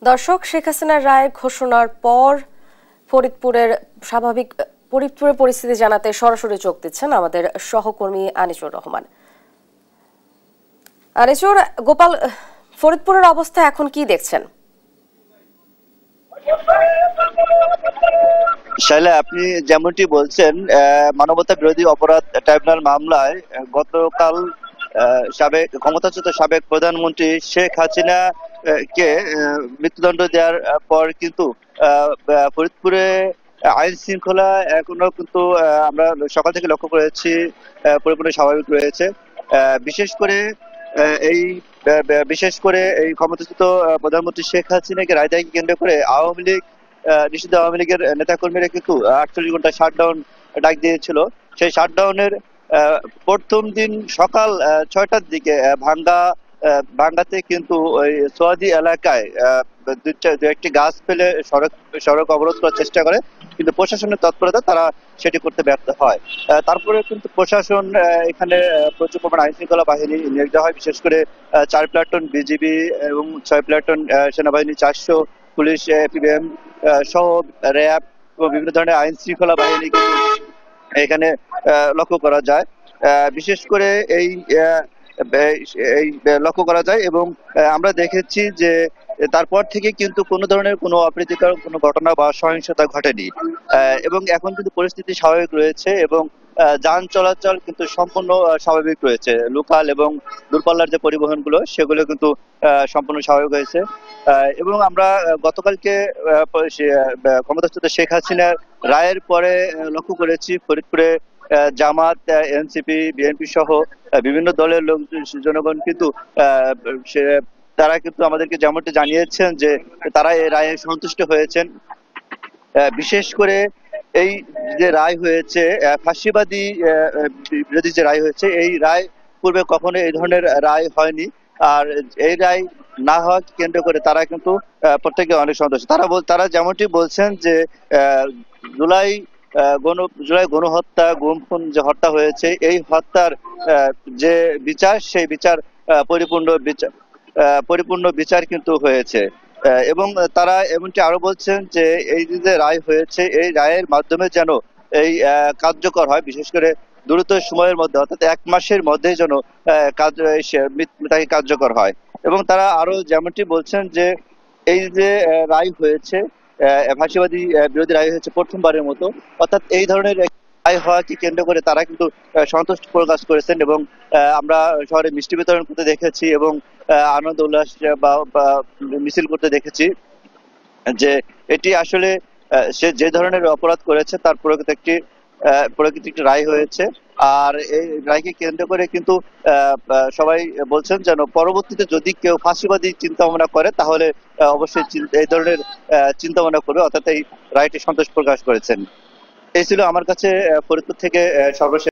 দর্শক, শেখ হাসিনার রায় ঘোষণার পর ফরিদপুরের পরিস্থিতি জানাতে সরাসরি যোগ দিচ্ছেন আমাদের সহকর্মী আনিসুর রহমান। আনিসুর, গোপাল, ফরিদপুরের অবস্থা এখন কি দেখছেন? শাইলা, আপনি যেমনটি বলছেন, মানবতা বিরোধী অপরাধ ট্রাইব্যুনাল মামলায় গতকাল ক্ষমতাচ্যুত সাবেক প্রধানমন্ত্রী শেখ হাসিনা কে মৃত্যুদণ্ড দেওয়ার পর কিন্তু ফরিদপুরে আইন শৃঙ্খলা এখনো কিন্তু আমরা সকাল থেকে লক্ষ্য করেছি পরিপূর্ণ স্বাভাবিক রয়েছে। বিশেষ করে এই বিশেষ করে এই ক্ষমতাচ্যুত প্রধানমন্ত্রী শেখ হাসিনাকে রায়দায়কে কেন্দ্র করে আওয়ামী লীগ নিষিদ্ধ আওয়ামী লীগের নেতাকর্মীরা কিন্তু 48 ঘন্টা শাটডাউন ডাক দিয়েছিল। সেই শাটডাউনের প্রথম দিন সকাল 6টার দিকে ভাঙ্গাতে কিন্তু ওই সোয়াদি এলাকায় দু একটি গাছ ফেলে সড়ক অবরোধ করার চেষ্টা করে, কিন্তু প্রশাসনের তৎপরতা তারা সেটি করতে ব্যর্থ হয়। তারপরে কিন্তু প্রশাসন এখানে প্রচুর পরিমাণ আইন শৃঙ্খলা বাহিনী নিয়োগ দেওয়া হয়, বিশেষ করে 4 প্লাটুন বিজিবি এবং 6 প্লাটুন সেনাবাহিনী, 400 পুলিশ, এপিবিএম সহ র্যাব এবং বিভিন্ন ধরনের আইন শৃঙ্খলা বাহিনী কিন্তু এখানে লক্ষ্য করা যায়। বিশেষ করে এই লক্ষ্য করা যায় এবং আমরা দেখেছি যে তারপর থেকে কিন্তু কোনো ধরনের কোনো অপ্রীতিকর কোনো ঘটনা বা সহিংসতা ঘটেনি এবং এখন কিন্তু পরিস্থিতি স্বাভাবিক রয়েছে এবং যান চলাচল কিন্তু সম্পূর্ণ স্বাভাবিক রয়েছে। লোকাল এবং দূরপাল্লার যে পরিবহনগুলো সেগুলো কিন্তু সম্পূর্ণ স্বাভাবিক হয়েছে এবং আমরা গতকালকে ক্ষমতাচ্যুত শেখ হাসিনার রায়ের পরে লক্ষ্য করেছি ফরিদপুরে জামাত, এনসিপি, বিএনপি সহ বিভিন্ন দলের জনগণ কিন্তু তারা কিন্তু আমাদেরকে যেমনটি জানিয়েছেন যে তারা এই রায়ে সন্তুষ্ট হয়েছেন। বিশেষ করে এই যে রায় হয়েছে, ফাঁসিবাদী বিরোধী যে রায় হয়েছে, এই রায় পূর্বে কখনো এই ধরনের রায় হয়নি। আর এই রায় না হওয়াকে কেন্দ্র করে তারা কিন্তু প্রত্যেকে অনেক সন্তুষ্ট। তারা যেমনটি বলছেন যে জুলাই গণহত্যা, গুম খুন যে হত্যা হয়েছে, এই হত্যার যে বিচার, সেই বিচার পরিপূর্ণ বিচার কিন্তু হয়েছে এবং তারা এমনটি আরো বলছেন যে এই যে রায় হয়েছে, এই রায়ের মাধ্যমে যেন এই কার্যকর হয়, বিশেষ করে দ্রুত সময়ের মধ্যে, অর্থাৎ 1 মাসের মধ্যে যেন তাকে কার্যকর হয়। এবং তারা আরো যেমনটি বলছেন যে এই যে রায় হয়েছে, ফাঁসিবাদী বিরোধী রায় হয়েছে প্রথমবারের মতো, অর্থাৎ এই ধরনের রায় হওয়াকে কেন্দ্র করে তারা কিন্তু সন্তুষ্ট প্রকাশ করেছেন এবং আমরা শহরে মিষ্টি বিতরণ করতে দেখেছি এবং আনন্দ উল্লাস বা মিছিল করতে দেখেছি যে এটি আসলে সে যে ধরনের অপরাধ করেছে তার প্রকৃত একটি রায় হয়েছে। আর এই রায়কে কেন্দ্র করে কিন্তু সবাই বলছেন যেন পরবর্তীতে যদি কেউ ফাঁসিবাদী চিন্তা ভাবনা করে তাহলে অবশ্যই এই ধরনের চিন্তা ভাবনা করবে, অর্থাৎ এই রায়টি সন্তোষ প্রকাশ করেছেন। এই ছিল আমার কাছে ফরিদপুর থেকে সর্বশেষ।